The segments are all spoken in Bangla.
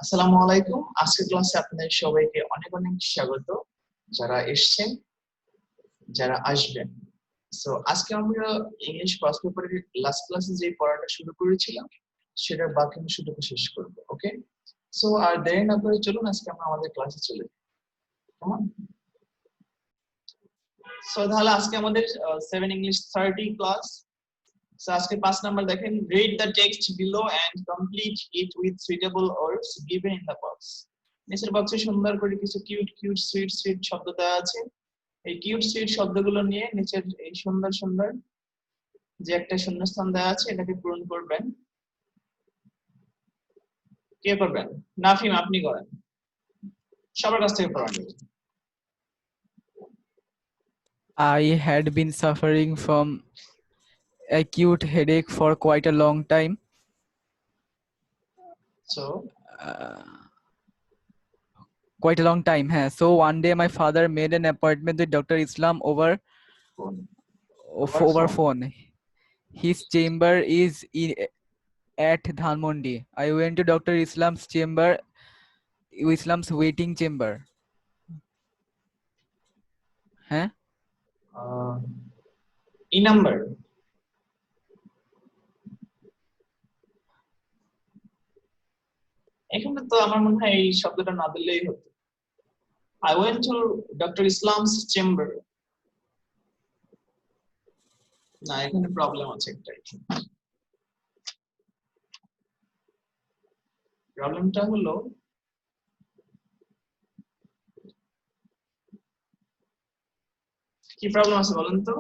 আসসালামু আলাইকুম। আজকের ক্লাসে আপনাদের সবাইকে অনেক অনেক স্বাগত, যারা এসেছেন, যারা আসবেন। সো আজকে আমরা ইংলিশ ফার্স্ট পেপারের লাস্ট ক্লাসে যে পড়াটা শুরু করেছিলাম সেটার বাকি অংশটুকু শেষ করব। ওকে, সো আর দেরি না করে চলুন আজকে আমরা আমাদের ক্লাসে চলে যাই। কেমন? সো তাহলে আজকে আমাদের 7 ইংলিশ 30 ক্লাস। সো আজকে 5 নাম্বার দেখেন, read the text below and complete it with suitable words given in the box. নিচের বক্সে সুন্দর করে কিছু কিউট কিউট সুইট সুইট শব্দ দেওয়া আছে। এই কিউট সুইট শব্দগুলো নিয়ে নিচের এই সুন্দর সুন্দর যে একটা শূন্যস্থান দেওয়া আছে এটাকে পূরণ করবেন। কে করবেন? নাফিম, আপনি করেন, সবার কাছ থেকে পড়ান। I had been suffering from acute headache for quite a long time. So Quite a long time, huh? So one day my father made an appointment with Dr. Islam over phone. His chamber is at Dhanmondi. I went to Dr. Islam's chamber, Islam's waiting chamber. Huh? E number এখানে তো আমার মনে হয় এই শব্দটা না দিলেই হতো। I went to Dr. Islam's chamber. না, এখানে প্রবলেম আছে একটা। প্রবলেমটা হলো কি প্রবলেম আছে বলেন তো?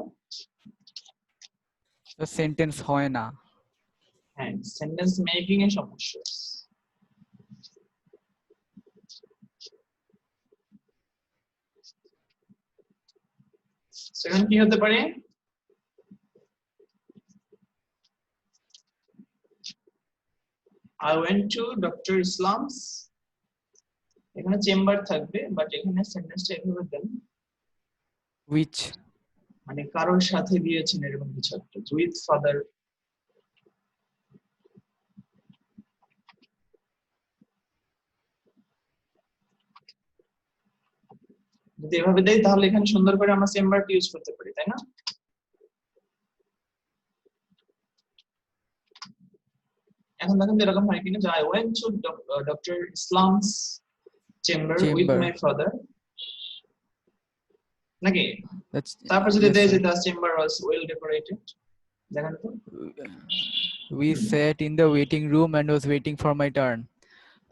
The sentence হয় না। হ্যাঁ, সেন্টেন্স মেকিং এর সমস্যা। সেখানে কি হতে পারে? I went to Dr. Islam's, এখানে চেম্বার থাকবে, বাট এখানে সেন্টেন্সটা এভাবে দেন which, মানে কারোর সাথে দিয়েছেন এরকম কিছু একটা, with father। যদি এভাবে দেই তাহলে এখানে সুন্দর করে আমরা চেম্বারটা ইউজ করতে পারি, তাই না? এখন দেখেন এরকম হয় কিনা, যে I went to Dr. Islam's chamber with my father, নাকি? তারপর যদি দেই যে the chamber was well decorated, দেখেন তো। We sat in the waiting room and was waiting for my turn.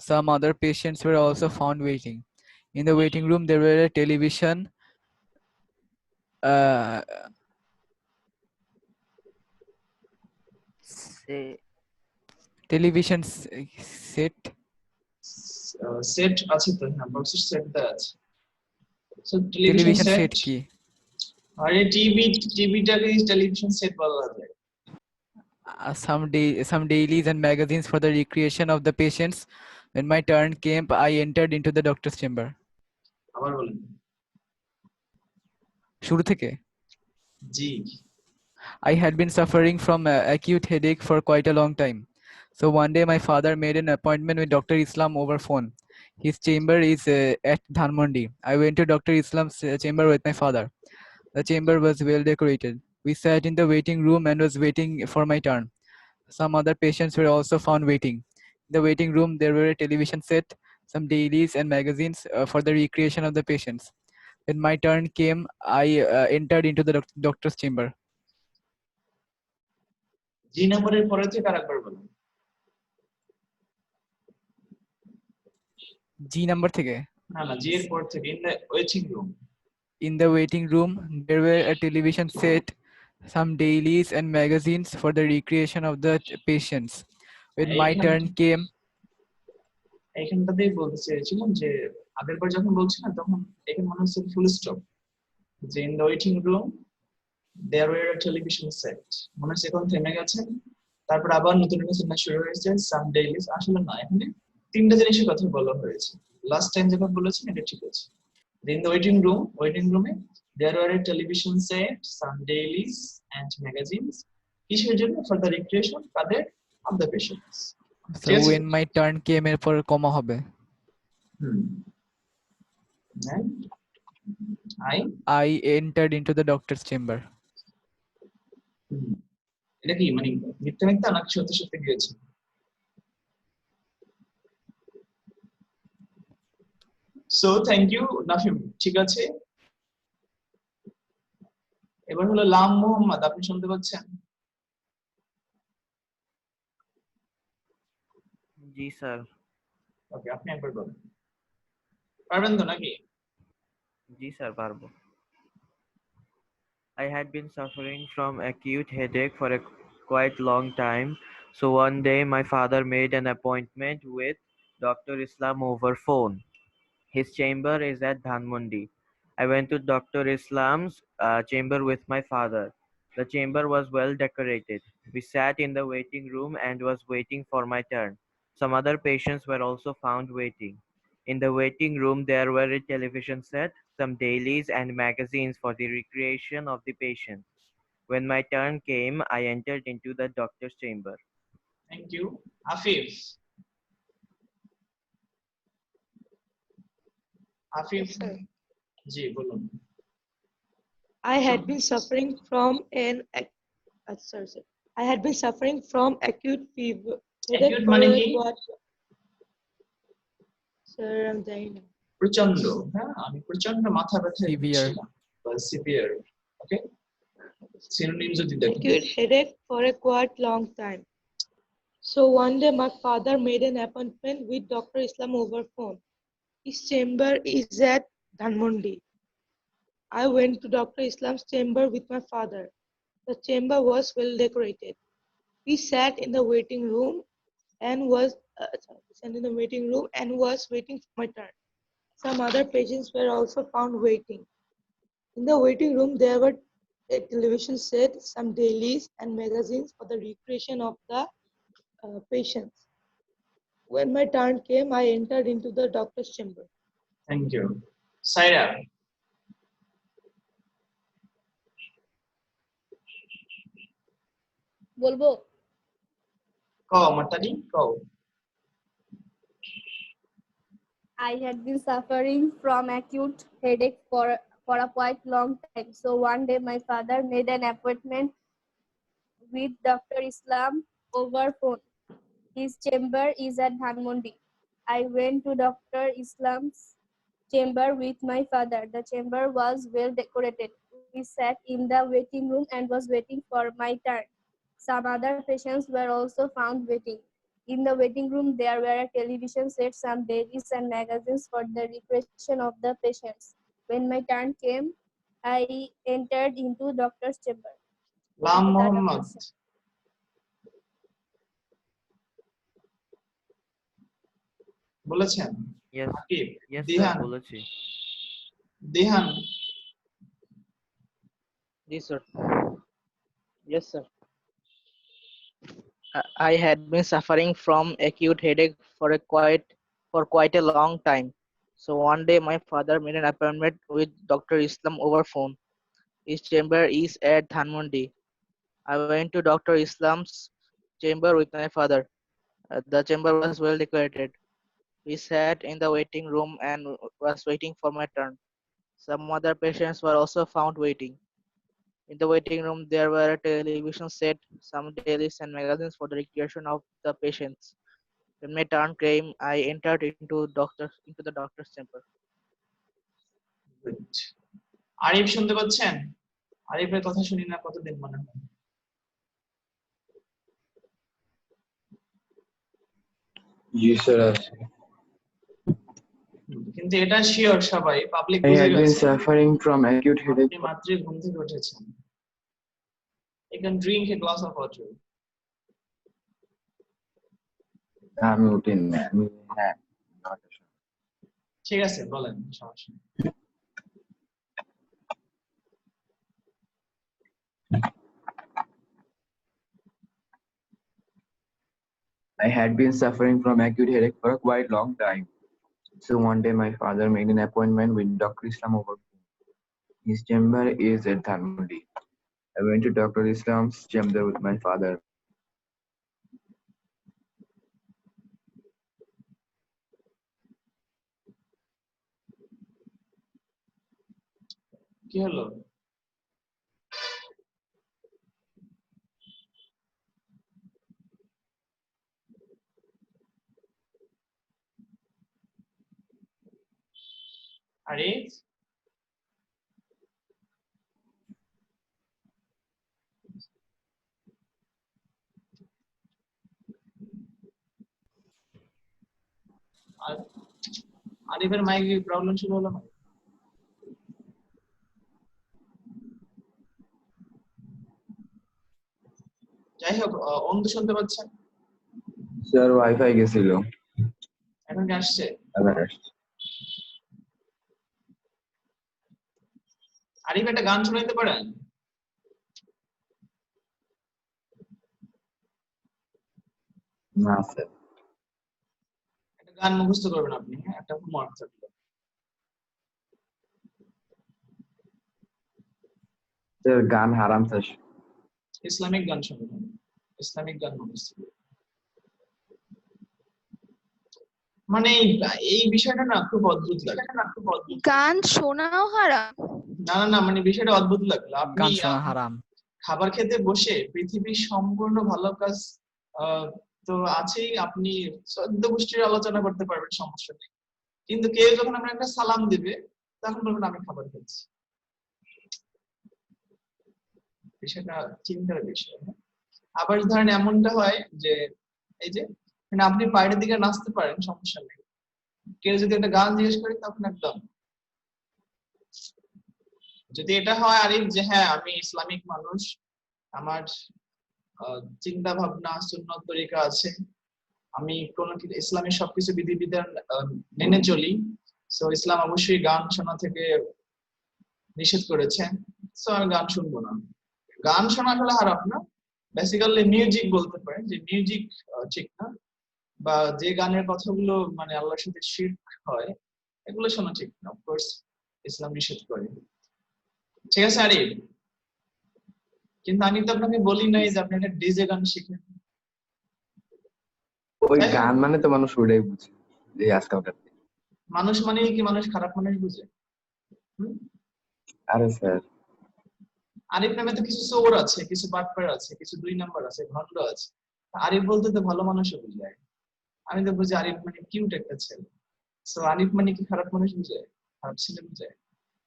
Some other patients were also found waiting. In the waiting room, there were a television, television set. Set আছে তো, হ্যাঁ, বক্সের সেট দেওয়া আছে। সো টেলিভিশন সেট কি? আরে টিভিটাকে টেলিভিশন সেট বলা যায়। Some dailies and magazines for the recreation of the patients. When my turn came, I entered into the doctor's chamber. আবার বলেন। শুরু থেকে? জি। I had been suffering from acute headache for quite a long time. So one day my father made an appointment with Dr. Islam over phone. His chamber is at Dhanmondi. I went to Dr. Islam's chamber with my father. The chamber was well decorated. We sat in the waiting room and was waiting for my turn. Some other patients were also found waiting. In the waiting room, there were a television set, some dailies and magazines for the recreation of the patients. When my turn came, I entered into the doctor's chamber. জি নম্বরের পরে থেকে আরেকবার বলুন। জি নাম্বার থেকে? না না, জি এর পর থেকে। In the waiting room. In the waiting room, there were a television set, some dailies and magazines for the recreation of the patients. When my turn came, এইখানটাতেই বলতে চেয়েছিলাম যে আগেরবার যখন বলছিলাম তখন এখানে মনে হচ্ছে ফুল স্টপ, যে in the waiting room there were a television set, মনে হচ্ছে এখন থেমে গেছে, তারপর আবার নতুন একটা সেন্টেন্স শুরু হয়েছে, সাম ডেইলিস। আসলে না, এখানে তিনটা জিনিসের কথা বলা হয়েছে। লাস্ট টাইম যখন বলেছেন এটা ঠিক আছে। In the waiting room there were a television set, some dailies and magazines. কিসের জন্য? For the recreation Quader? Of the patients. So when my turn came এরপর কমা হবে। And I entered into the doctor's chamber. এটা কি মানে মিথ্যা মিথ্যা নাকি সত্যি সত্যি গিয়েছে? So thank you Nafim. ঠিক আছে, এবার হলো লাম মোহাম্মদ, আপনি শুনতে পাচ্ছেন? জি স্যার। ওকে, আপনি একবার বলেন। পারবেন তো নাকি? জি স্যার, পারবো। I had been suffering from acute headache for a quite long time, so one day my father made an appointment with Dr. Islam over phone. His chamber is at Dhanmondi. I went to Dr. Islam's chamber with my father. The chamber was well decorated. We sat in the waiting room and was waiting for my turn. Some other patients were also found waiting. In the waiting room there were a television set, some dailies and magazines for the recreation of the patients. When my turn came, I entered into the doctor's chamber. Thank you. Afif, Afif Yes, sir. জি বলুন। I had been suffering from sorry. I had been suffering from acute fever. Acute মানে কি? Sir, I'm dying. প্রচন্ড, হ্যাঁ আমি প্রচন্ড মাথা ব্যথায় Severe. ভুগছিলাম, বা সিভিয়ার। ওকে, সিনোনিম যদি দেখেন। Acute headache for a quite long time. So one day my father made an appointment with Dr. Islam over phone. His chamber is at Dhanmondi. I went to Dr. Islam's chamber with my father. The chamber was well decorated. We sat in the waiting room and was waiting for my turn. Some other patients were also found waiting. In the waiting room, there were a television set, some dailies and magazines for the recreation of the patients. When my turn came, I entered into the doctor's chamber. Thank you. Saira, বলবো? কও মাতারি কও। I had been suffering from acute headache for a quite long time. So one day my father made an appointment with Dr. Islam over phone. His chamber is at Dhanmondi. I went to Dr. Islam's chamber with my father. The chamber was well decorated. We sat in the waiting room and was waiting for my turn. Some other patients were also found waiting. In the waiting room, there were a television set, some dailies and magazines for the recreation of the patients. When my turn came, I entered into doctor's chamber. লাম Into the Mohammad, doctor's chamber. বলেছেন? Yes, Akib, yes sir, Dihan, বলেছি। Dihan, Yes, sir. Yes, sir. I had been suffering from acute headache for quite a long time. So one day my father made an appointment with Dr. Islam over phone. His chamber is at Dhanmondi. I went to Dr. Islam's chamber with my father. The chamber was well decorated. We sat in the waiting room and was waiting for my turn. Some other patients were also found waiting. In the waiting room, there were a television set, some dailies and magazines for the recreation of the patients. When my turn came, I entered into the doctor's chamber. Good. Arif শুনতে পাচ্ছেন? আরিফের কথা শুনি না কতদিন মনে হয়। জি স্যার। কিন্তু এটা শিওর সবাই পাবলিক I বুঝে had been গেছে suffering from acute আপনি headache. মাত্রই ঘুম থেকে উঠেছেন। You can drink a glass of water. আমি উঠিনি, আমি হ্যাঁ। ঠিক আছে, বলেন, সমস্যা নেই। I had been suffering from acute headache for a quite long time. So one day my father made an appointment with Dr. Islam over phone. His chamber is at Dhanmondi. I went to Dr. Islam's chamber with my father. কি হলো? আরিফ, আরিফের মাইকে প্রবলেম শুরু হলো না? যাই হোক, অন্তু শুনতে পাচ্ছেন? স্যার ওয়াইফাই গেছিল। এখন কি আসছে? আবার আসছে। আরিফ একটা গান শোনাইতে পারেন? না স্যার। একটা গান মুখস্থ করবেন আপনি, হ্যাঁ? একটা হোমওয়ার্ক থাকলো। স্যার গান হারাম স্যার। ইসলামিক গান শুনবেন, ইসলামিক গান মুখস্থ করবেন। মানে এই বিষয়টা না খুব অদ্ভুত লাগে। গান শোনাও হারাম? না না না, মানে বিষয়টা অদ্ভুত লাগলো। আপনি গান শোনা হারাম। খাবার খেতে বসে পৃথিবীর সম্পূর্ণ ভালো কাজ তো আছেই, আপনি 14 গোষ্ঠীর আলোচনা করতে পারবেন, সমস্যা নেই। কিন্তু কেউ যখন আপনার একটা সালাম দিবে তখন বলবেন আমি খাবার খাচ্ছি। বিষয়টা চিন্তার বিষয়। আবার ধরেন এমনটা হয় যে এই যে মানে আপনি বাইরের দিকে নাচতে পারেন, সমস্যা নেই। কেউ যদি একটা গান জিজ্ঞেস করে তখন একদম, যদি এটা হয় আরিফ যে হ্যাঁ আমি ইসলামিক মানুষ, আমার চিন্তা ভাবনা সুন্নত তরিকা আছে, আমি কোন ইসলামের সবকিছু বিধিবিধান মেনে চলি, সো ইসলাম অবশ্যই গান শোনা থেকে নিষেধ করেছে, সো আমি গান শুনবো না। গান শোনা আসলে হারাম না, বেসিক্যালি মিউজিক বলতে পারেন, যে মিউজিক ঠিক না, বা যে গানের কথাগুলো মানে আল্লাহর সাথে শিরক হয় এগুলো শোনা ঠিক না, অফকোর্স ইসলাম নিষেধ করে। ঠিক আছে আরিফ? কিন্তু আমি তো আপনাকে বলি নাই যে আপনি একটা ডিজে গান শিখেন। ওই গান মানে তো মানুষ ওটাই বুঝে যে আজকালকার। মানুষ মানে কি মানুষ খারাপ মানুষ বুঝে? আরে স্যার, আরিফ নামে তো কিছু চোর আছে, কিছু বাটপার আছে, কিছু 2 নাম্বার আছে, ভণ্ড আছে। আরিফ বলতে তো ভালো মানুষও বুঝায়। আমি তো বুঝি আরিফ মানে কিউট একটা ছেলে, সো আরিফ মানে কি খারাপ মানুষ বুঝায়, খারাপ ছেলে বুঝায়?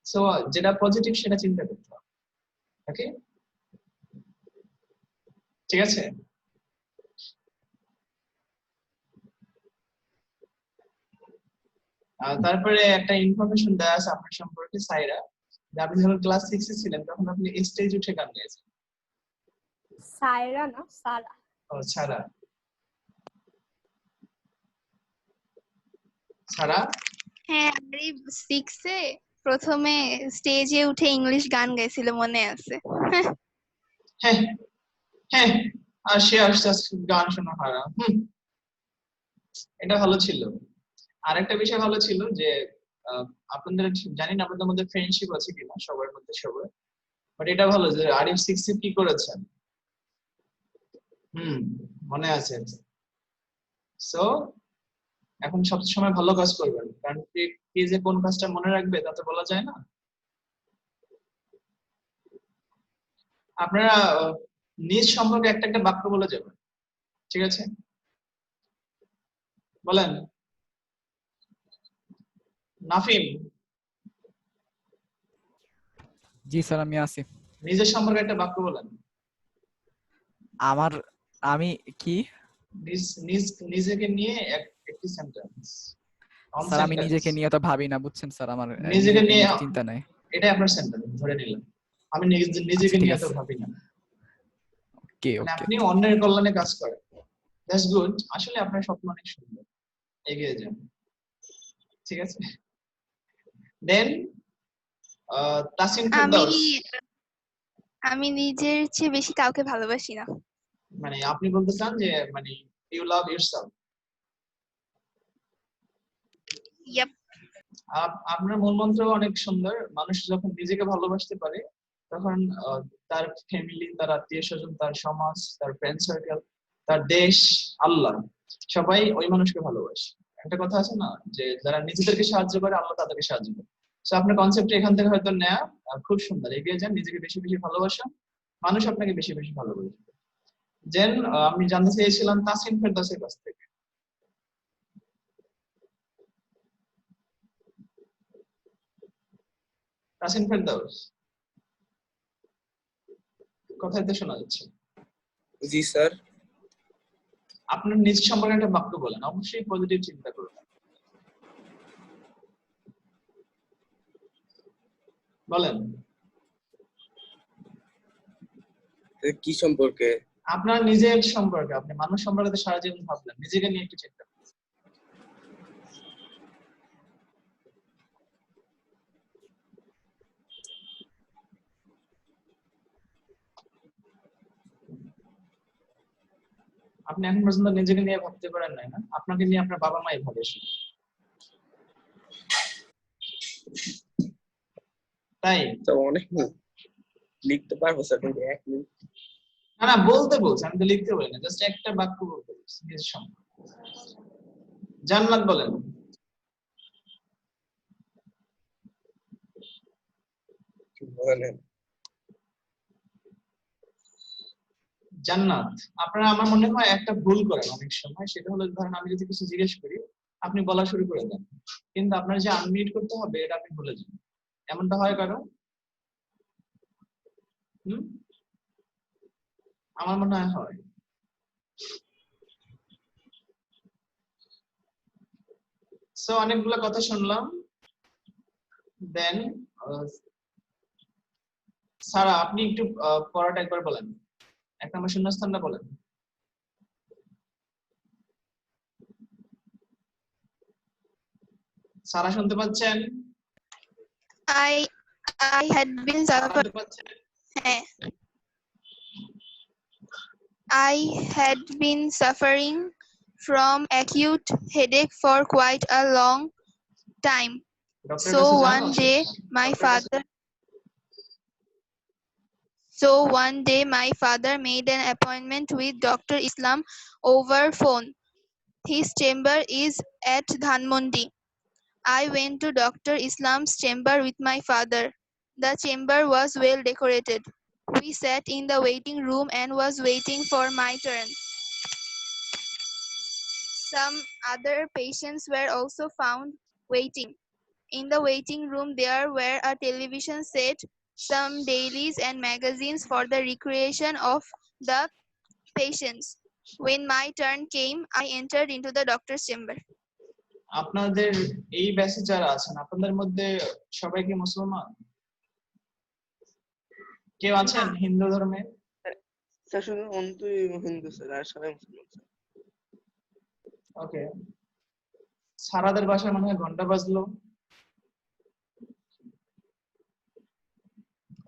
সো যেটা পজিটিভ সেটা চিন্তা করতে হবে। ওকে, ঠিক আছে? তারপরে একটা ইনফরমেশন দেওয়া আছে আপনার সম্পর্কে সাইরা, যে আপনি যখন ক্লাস 6 এ ছিলেন তখন আপনি স্টেজ উঠে গান গেয়েছেন। সায়রা না, সারা। ও ছাড়া, ছাড়া। হ্যাঁ, আমি 6 এ প্রথমে স্টেজে উঠে ইংলিশ গান গাইছিল, মনে আছে? হ্যাঁ হ্যাঁ, আর সে আস্তে আস্তে গান শোনা হারাম। এটা ভালো ছিল। আরেকটা বিষয় ভালো ছিল যে আপনাদের জানি না আপনাদের মধ্যে ফ্রেন্ডশিপ আছে কিনা সবার মধ্যে, সবার, বাট এটা ভালো যে আরিফ 6 এ কি করেছেন। মনে আছে। সো এখন সব সময় ভালো কাজ করবেন, কারণ কে যে কোন কাজটা মনে রাখবে তা তো বলা যায় না। আপনারা নিজ সম্পর্কে একটা একটা বাক্য বলে যাবেন, ঠিক আছে? বলেন নাফিম। জি স্যার, আমি আছি। নিজের সম্পর্কে একটা বাক্য বলেন। আমি কি? নিজেকে নিয়ে একটি সেন্টেন্স। স্যার আমি নিজেকে নিয়ে তো ভাবি না, বুঝছেন স্যার, আমার নিজেকে নিয়ে চিন্তা নাই। এটা আপনার সেন্টেন্স ধরে নিলাম। আমি নিজেকে নিয়ে তো ভাবি না। ওকে মানে ওকে। আপনি অন্যের কল্যাণে কাজ করেন, দ্যাটস গুড। আসলে আপনার স্বপ্ন অনেক সুন্দর, এগিয়ে যান, ঠিক আছে? দেন তাসিন ফেরদৌস। আমি নিজের চেয়ে বেশি কাউকে ভালোবাসি না। মানে আপনি বলতে চান যে মানে ইউ লাভ ইয়োরসেলফ। ইয়াপ। আপনার মূলমন্ত্র অনেক সুন্দর। মানুষ যখন নিজেকে ভালোবাসতে পারে তখন তার ফ্যামিলি, তার আত্মীয় স্বজন, তার সমাজ, তার ফ্রেন্ড সার্কেল, তার দেশ, আল্লাহ, সবাই ওই মানুষকে ভালোবাসে। একটা কথা আছে না যে যারা নিজেদেরকে সাহায্য করে আল্লাহ তাদেরকে সাহায্য করে। সো আপনার কনসেপ্ট এখান থেকে হয়তো নেয়া খুব সুন্দর। এগিয়ে যান, নিজেকে বেশি বেশি ভালোবাসুন, মানুষ আপনাকে বেশি বেশি ভালোবাসবে। দেন আমি জানতে চেয়েছিলাম তাসিন ফেরদৌসের কাছ থেকে। তাসিন ফেরদৌস, কোথায় তো শোনা যাচ্ছে? জি স্যার। আপনার নিজ সম্পর্কে একটা বাক্য বলেন, অবশ্যই পজিটিভ চিন্তা করুন। বলেন কি সম্পর্কে? আপনার নিজের সম্পর্কে, আপনি মানুষ সম্পর্কে তো সারা জীবন ভাবলেন, নিজেকে নিয়ে একটু চিন্তা করুন। আপনি এখন পর্যন্ত নিজেকে নিয়ে ভাবতে পারেন নাই না? আপনাকে নিয়ে আপনার বাবা মাই ভাবে শুধু। তাই তো অনেক লিখতে পারবো স্যার, কিন্তু এক মিনিট। না না, বলতে বলছি, আমি তো লিখতে বলি না, জাস্ট একটা বাক্য বলতে বলছি নিজের সম্পর্কে। জান্নাত বলেন। বলেন। জান্নাত, আপনারা আমার মনে হয় একটা ভুল করেন অনেক সময়, সেটা হলো ধরেন আমি যদি কিছু জিজ্ঞেস করি আপনি বলা শুরু করে দেন, কিন্তু আপনার যে আনমিউট করতে হবে এটা আপনি ভুলে যান। এমনটা হয় কারো? আমার মনে হয় সো অনেকগুলো কথা শুনলাম। দেন সারা, আপনি একটু পড়াটা একবার বলেন, 1 নম্বর শূন্যস্থানটা বলেন। সারা শুনতে পাচ্ছেন? I had been suffering. I had been suffering from acute headache for quite a long time. So one day my father made an appointment with Dr. Islam over phone. His chamber is at Dhanmondi. I went to Dr. Islam's chamber with my father. The chamber was well decorated. We sat in the waiting room and was waiting for my turn. Some other patients were also found waiting. In the waiting room there were a television set, some dailies and magazines for the recreation of the patients. When my turn came, I entered into the doctor's chamber. আপনাদের এই ব্যাচে যারা আছেন আপনাদের মধ্যে সবাই কি মুসলমান? কেউ আছেন হিন্দু ধর্মে? স্যার শুধু অন্তু হিন্দু স্যার, আর সবাই মুসলমান স্যার। ওকে, সারাদের বাসায় মনে হয় ঘন্টা বাজলো।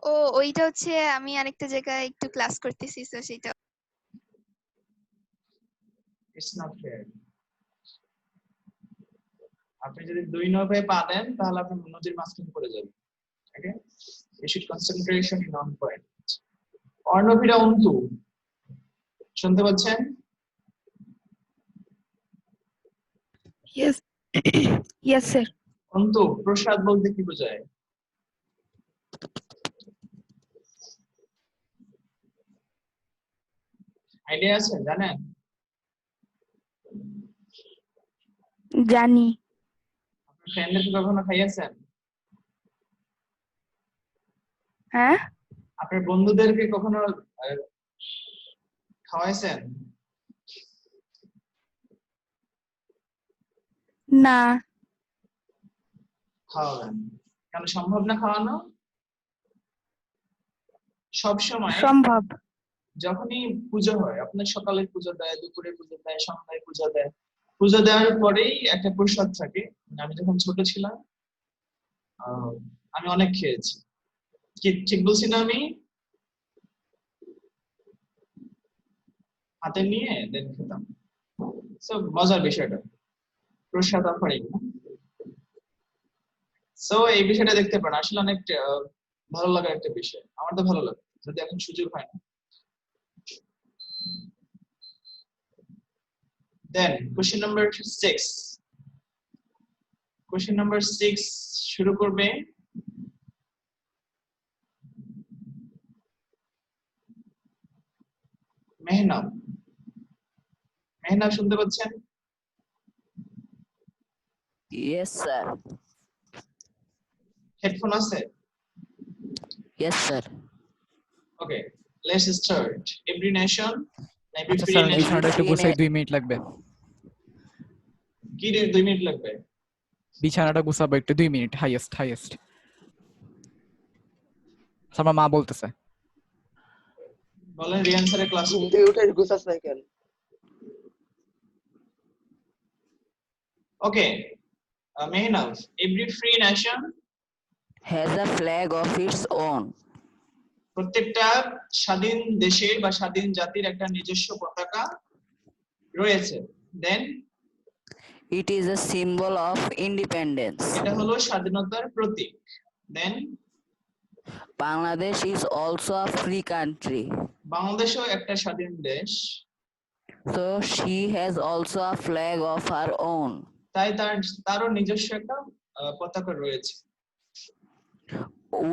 ও ওইটা হচ্ছে আমি আরেকটা জায়গায় একটু ক্লাস করতেছি, তো সেটা। It's not fair. আপনি যদি 2 নৌকায় পা দেন তাহলে আপনি নদীর মাঝখানে পড়ে যাবেন। Okay, you should concentration in on point. অর্ণবীরা অন্তু শুনতে পাচ্ছেন? Yes. Yes, sir. অন্তু, প্রসাদ বলতে কি বোঝায়? আইডিয়া আছে? জানেন? জানি। আপনার ফ্রেন্ডদের কখনো খাইয়েছেন? হ্যাঁ? আপনার বন্ধুদেরকে কখনো খাওয়াইছেন? না। খাওয়াবেন। কেন সম্ভব না খাওয়ানো? সব সময় সম্ভব। যখনই পুজো হয়, আপনার সকালে পুজো দেয়, দুপুরে পুজো দেয়, সন্ধ্যায় পুজো দেয়, পুজো দেওয়ার পরেই একটা প্রসাদ থাকে। আমি যখন ছোট ছিলাম আমি অনেক খেয়েছি। কি ঠিক বলছি না আমি? হাতে নিয়ে দেন খেতাম। সো মজার বিষয়টা প্রসাদ অফারিং। সো এই বিষয়টা দেখতে পারেন, আসলে অনেক ভালো লাগার একটা বিষয়। আমার তো ভালো লাগে, যদি এখন সুযোগ হয় না। Then question number 6. Question number 6 শুরু করবে মেহনাব। মেহনাব শুনতে পাচ্ছেন? Yes, sir. হেডফোন আছে? Yes, sir. Okay, let's start. Every nation, every আচ্ছা ফ্রি স্যার, নেশন। বিছানাটা একটু গুছাই 2 মিনিট লাগবে। কি রে 2 মিনিট লাগবে? বিছানাটা গুছাবো একটু 2 মিনিট, হাইয়েস্ট। আমার মা বলতেছে। বলেন রিয়ান স্যারের ক্লাস। ঘুম থেকে উঠে গুছাস না কেন? Okay, Mehnab, every free nation Has a flag of its own. প্রত্যেকটা স্বাধীন দেশের বা স্বাধীন জাতির একটা নিজস্ব পতাকা রয়েছে। দেন It is a symbol of independence. এটা হলো স্বাধীনতার প্রতীক। দেন Bangladesh is also a free country. বাংলাদেশও একটা স্বাধীন দেশ, So she has also a flag of her own. তাই তারও নিজস্ব একটা পতাকা রয়েছে।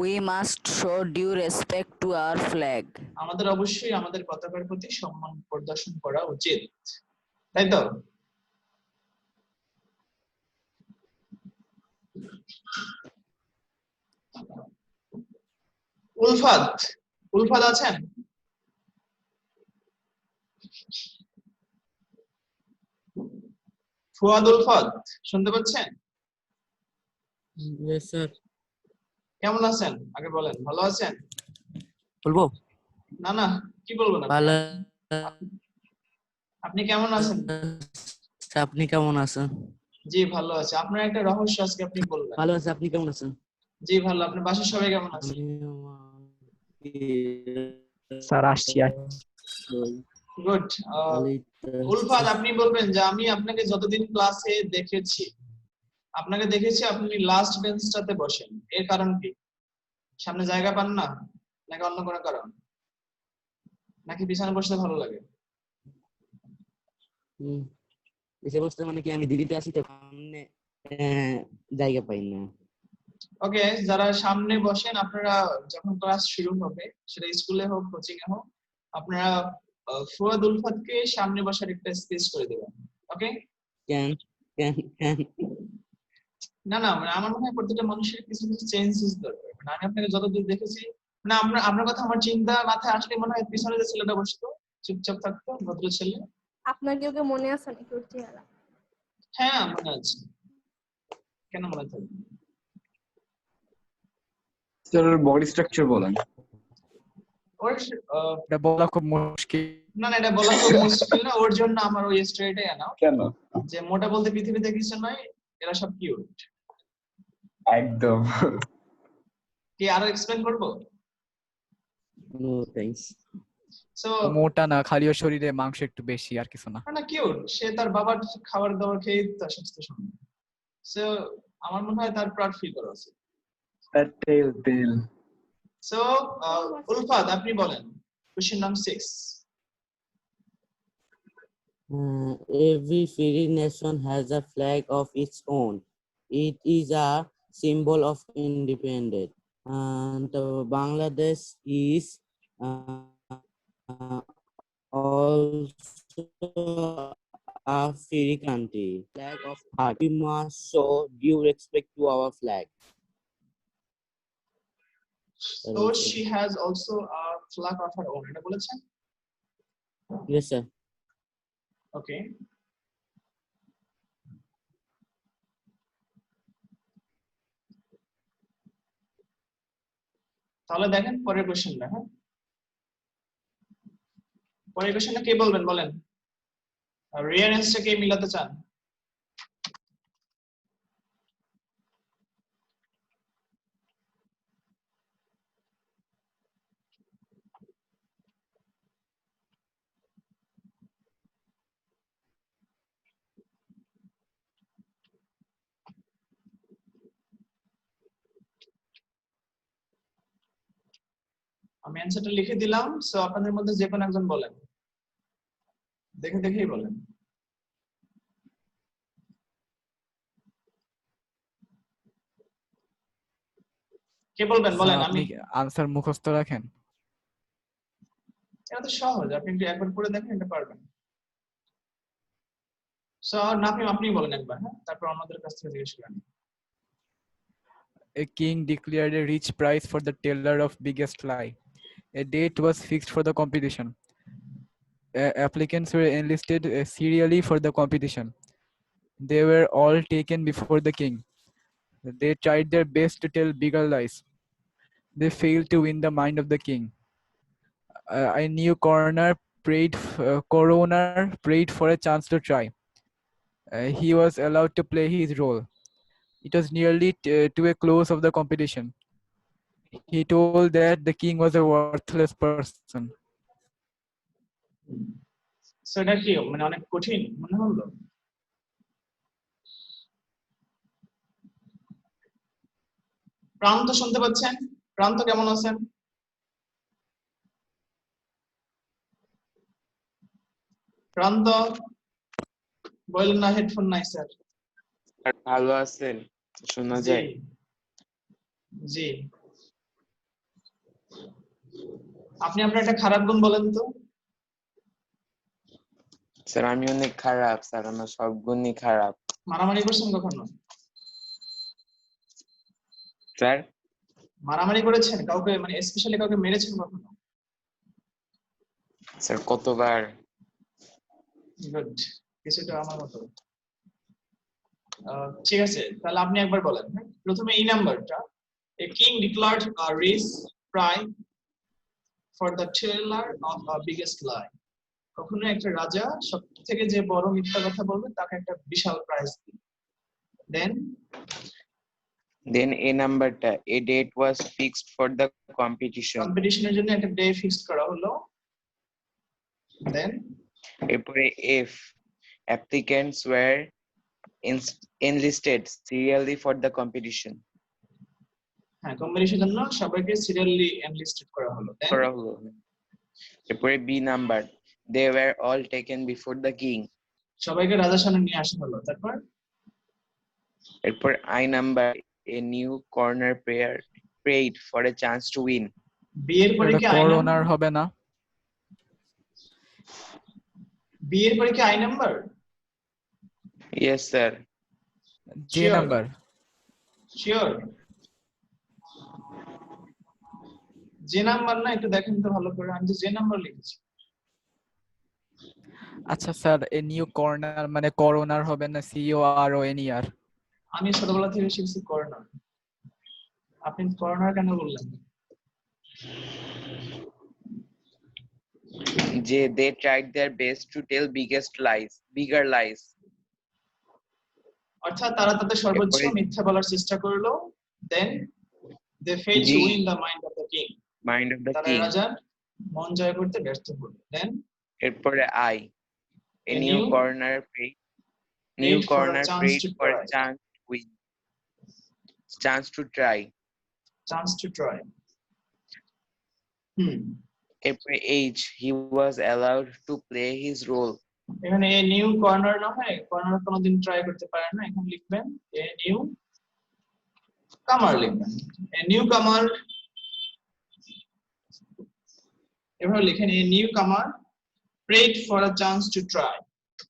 We must show due respect to our flag. আমাদের অবশ্যই আমাদের পতাকার প্রতি সম্মান প্রদর্শন করা উচিত, তাই তো? উলফাত আছেন? ফুয়াদ উলফাত শুনতে পাচ্ছেন? Yes, sir. কেমন আছেন আগে বলেন। ভালো আছেন? বলবো? না, কি বলবেন? ভালো। আপনি কেমন আছেন? আপনি কেমন আছেন? জি ভালো আছে। আপনার একটা রহস্য আজকে আপনি বলবেন। ভালো আছে, আপনি কেমন আছেন? জি ভালো। আপনার বাসার সবাই কেমন আছে? স্যার আসছি। গুড। উলফাত আপনি বলবেন যে আমি আপনাকে যতদিন ক্লাসে দেখেছি আপনি লাস্ট বেঞ্চটাতে বসেন, এর কারণ কি? সামনে জায়গা পান না, নাকি অন্য কোনো কারণ, নাকি পিছনে বসতে ভালো লাগে? পিছনে বসতে মানে কি, আমি দিল্লিতে আছি তো সামনে জায়গা পাই না। ওকে, যারা সামনে বসেন আপনারা যখন ক্লাস শুরু হবে, সেটা স্কুলে হোক কোচিং এ হোক, আপনারা ফুয়াদ উলফাতকে সামনে বসার একটা স্পেস করে দেবেন। ওকে? কেন? না মানে আমার মনে হয় প্রত্যেকটা মানুষের কিছু চেঞ্জেস দরকার। মানে আমি আপনাকে যতদূর দেখেছি, মানে আপনার কথা আমার চিন্তা মাথায় আসলে মনে হয় পিছনে যে ছেলেটা বসতো চুপচাপ থাকতো, ভদ্র ছেলে। আপনার কি ওকে মনে আছে নাকি ওর চেহারা? হ্যাঁ মনে আছে, কেন মনে থাকবে? স্যার বডি স্ট্রাকচার বলেন। এটা বলা খুব মুশকিল। না এটা বলা খুব মুশকিল না, ওর জন্য আমার ওই স্ট্রেটে আনাও। কেন? যে মোটা বলতে পৃথিবীতে কিছু নয়, এরা সব কিউট। একদম। কি আরো এক্সপ্লেইন করব? No thanks. সো মোটা না, খালি ওর শরীরে মাংস একটু বেশি, আর কিছু না। না কিউট, সে তার বাবার খাবার দাবার খেয়ে তার স্বাস্থ্য সম্মান। সো আমার মনে হয় তার প্রাউড ফিল করা উচিত। তেল। সো উলফাত আপনি বলেন question number 6। Every free nation has a flag of its own. It is a symbol of independence. And Bangladesh is also a free country. Flag of heart. We must show due respect to our flag. So she has also a flag of her own. এটা বলেছেন? Yes, sir. ওকে, তাহলে দেখেন পরের কোশ্চেনটা। হ্যাঁ, পরের কোশ্চেনটা কে বলবেন বলেন? রিয়ার অ্যান্সারটা কে মিলাতে চান? আমি অ্যান্সারটা লিখে দিলাম, সো আপনাদের মধ্যে যে কোনো একজন বলেন, দেখেই বলেন। কে বলবেন স্যার বলেন আপনি আমি আনসার মুখস্থ রাখেন? এটা তো সহজ আপনি একটু একবার পড়ে দেখেন এটা পারবেন সো নাফিম আপনি বলেন একবার হ্যাঁ তারপর অন্যদের কাছ থেকে জিজ্ঞেস করেন A king declared a rich prize for the teller of biggest lie. A date was fixed for the competition. Applicants were enlisted serially for the competition. They were all taken before the king. They tried their best to tell bigger lies. They failed to win the mind of the king. I knew coroner prayed for a chance to try. He was allowed to play his role. It was nearly to a close of the competition. He told that the king was a worthless person. So এটা কি মানে অনেক কঠিন মনে হলো প্রান্ত শুনতে পাচ্ছেন প্রান্ত কেমন আছেন প্রান্ত বললেন না হেডফোন নাই স্যার ভালো আছেন শোনা জি যায় জি আপনি আপনার একটা খারাপ গুণ বলেন তো স্যার আমি অনেক খারাপ স্যার আমার সব গুণই খারাপ মারামারি করছেন কখনো স্যার মারামারি করেছেন কাউকে মানে স্পেশালি কাউকে মেরেছেন কখনো স্যার কতবার গুড কিছুটা আমার মতো ঠিক আছে তাহলে আপনি একবার বলেন হ্যাঁ? প্রথমে এই নাম্বারটা a king declared a race prize for the teller of a biggest lie কখনো একটা রাজা সবথেকে যে বড় মিথ্যা কথা বলবে তাকে একটা বিশাল প্রাইজ দিবে দেন এ নাম্বারটা a date was fixed for the competition কম্পিটিশনের জন্য একটা ডে ফিক্সড করা হলো দেন এরপরে if applicants were enlisted serially for the competition হ্যাঁ কম্পিটিশনের জন্য সবাইকে সিরিয়ালি এনলিস্টেড করা হলো দেন করা হলো এরপরে B number they were all taken before the king সবাইকে রাজার সামনে নিয়ে আসা হলো তারপর এরপর I number a new corner prayer prayed for a chance to win বিয়ের পরে এটা কি আই করোনার নাম্বার হবে না? বিয়ের পরে কি আই নাম্বার yes sir যে নাম্বার শিওর যে নাম্বার না একটু দেখেন তো ভালো করে আমি তো যে নাম্বার লিখেছি আচ্ছা স্যার এ নিউ কর্নার মানে করোনার হবে না CORONER? আমি ছোটবেলা থেকে শিখছি করোনা আপনি করোনা কেন বললেন যে they tried their best to tell bigger lies অর্থাৎ তারা তাদের সর্বোচ্চ এরপরে মিথ্যা বলার চেষ্টা করলো দেন দে ফেল টু জি win the mind of the king mind of the তারা king রাজার মন জয় করতে ব্যর্থ হলো দেন এরপরে I a a new new corner prayed for a chance to for a try chance to win chance to try chance to try এরপরে H he was allowed to play his role এখানে এ নিউ কর্নার না হয় কর্নার কোনোদিন ট্রাই করতে পারেন না এখন লিখবেন এ নিউ কামার লিখবেন এ নিউ কামার এভাবে লিখেন এ নিউ কামার prayed for a chance to try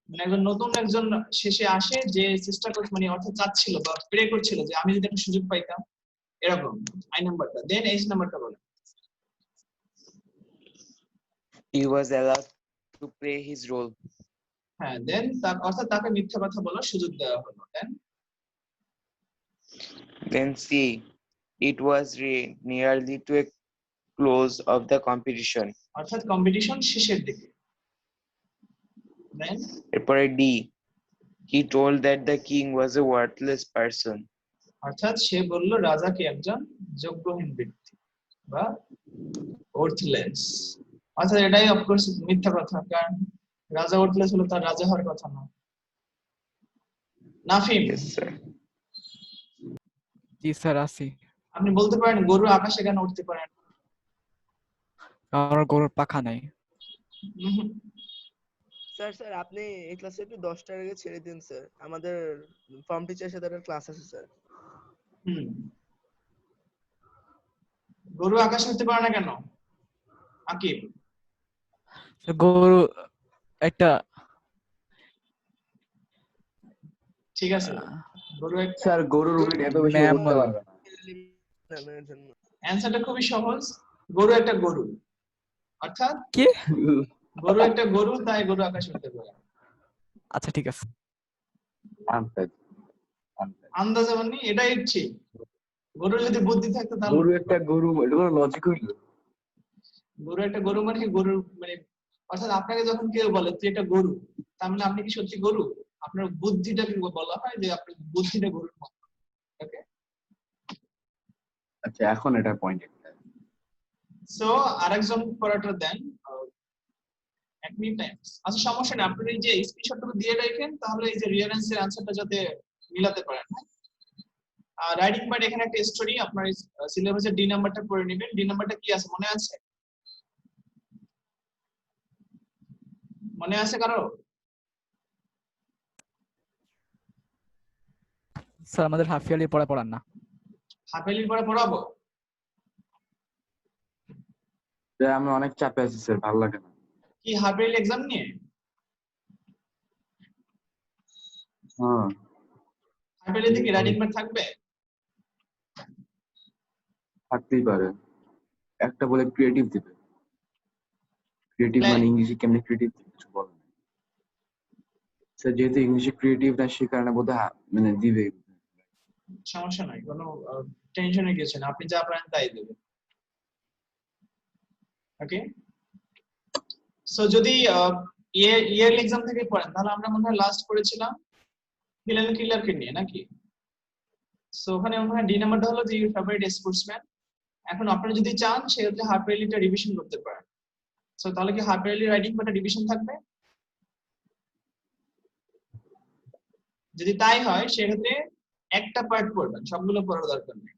মানে একজন নতুন একজন শেষে আসে যে চেষ্টা করছে মানে অর্থাৎ চাচ্ছিল বা প্রে করছিল যে আমি যদি একটা সুযোগ পাইতাম এরকম আই নাম্বারটা দেন এইচ নাম্বারটা বলেন he was allowed to play his role হ্যাঁ দেন তার অর্থাৎ তাকে মিথ্যা কথা বলার সুযোগ দেওয়া হলো then C it was nearly to a close of the competition অর্থাৎ কম্পিটিশন শেষের দিকে দেন এরপরে D he told that the king was a worthless person অর্থাৎ সে বলল রাজা কি একজন যোগ্যহীন ব্যক্তি বা ওর্থলেস অর্থাৎ এটাই অফকোর্স মিথ্যা কথা কারণ রাজা ওর্থলেস হলো তার রাজা হওয়ার কথা না নাফিম yes sir জি স্যার আসি। আপনি বলতে পারেন গরু আকাশে কেন উঠতে পারে না আমার গরুর পাখা নাই। স্যার আপনি এই ক্লাসে একটু 10টার আগে ছেড়ে দিন স্যার আমাদের ফর্ম টিচারের সাথে একটা ক্লাস আছে স্যার গরু আকাশে উঠতে পারে না কেন? আকিব, গরু একটা ঠিক আছে, গরু একটা। স্যার গরুর উইট এত বেশি ম্যাম উঠতে পারবে না। অ্যান্সারটা খুবই সহজ, গরু একটা গরু, অর্থাৎ কি? গরু একটা গরু, তাই গরু আকাশে উঠতে পারে। আচ্ছা ঠিক আছে। আন্দাজে মানে এটাই ঠিক। গরুর যদি বুদ্ধি থাকতো তাহলে গরু একটা গরু, এটা কোনো লজিক হইল? গরু একটা গরু মানে গরুর মানে, অর্থাৎ আপনাকে যখন কেউ বলে তুই একটা গরু, তার মানে আপনি কি সত্যি গরু? আপনার বুদ্ধিটাকে বলা হয় যে আপনার বুদ্ধিটা গরুর মতো। ওকে, আচ্ছা এখন এটা পয়েন্ট। সো আরেকজন পড়াটা দেন 1 মিনিট টাইম। আচ্ছা সমস্যা নেই, আপনি এই যে স্ক্রিনশটটা দিয়ে রাখেন, তাহলে এই যে রিয়ারেন্সের আনসারটা যাতে মিলাতে পারেন। রাইটিং পার্ট এখানে একটা স্টোরি, আপনার সিলেবাসের ডি নাম্বারটা পড়ে নেবেন। ডি নাম্বারটা কি আছে মনে আছে? মনে আছে কারো? স্যার আমাদের হাফ ইয়ারলি পড়ান না। হাফ ইয়ারলি পরে পড়াবো? আমি অনেক চাপে আছি স্যার, ভালো লাগে না। কি হাফ ইয়ারলি এক্সাম নিয়ে? হ্যাঁ। হাফ ইয়ারলিতে কি রাইটিং পার্ট থাকবে? থাকতেই পারে, একটা বলে ক্রিয়েটিভ দিবে। ক্রিয়েটিভ মানে ইংলিশে কেমনে ক্রিয়েটিভ কিছু বলে না স্যার, যেহেতু ইংলিশে ক্রিয়েটিভ না সে কারণে বোধহয় মানে দিবে। সমস্যা নাই, কোনো টেনশনের কিছু না, আপনি যা পারেন তাই দেবেন। ওকে, সো যদি ইয়ারলি এক্সাম থেকে পড়েন, তাহলে আমরা মনে হয় লাস্ট করেছিলাম হিলেন কিলারকে নিয়ে নাকি? সো ওখানে মনে হয় ডি নাম্বারটা হলো যে ইউর ফেভারিট স্পোর্টসম্যান। এখন আপনি যদি চান সেক্ষেত্রে হাফ ইয়ারলিটা রিভিশন করতে পারেন। সো তাহলে কি হাফ ইয়ারলি রাইটিং পার্টটা রিভিশন থাকবে? যদি তাই হয় সেক্ষেত্রে একটা পার্ট পড়বেন, সবগুলো পড়ার দরকার নেই।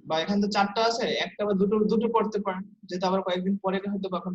বা এখানে তো 4টা আছে, একটা বা দুটো পড়তে পারেন, যেটা আবার কয়েকদিন পরে হয়তো কখন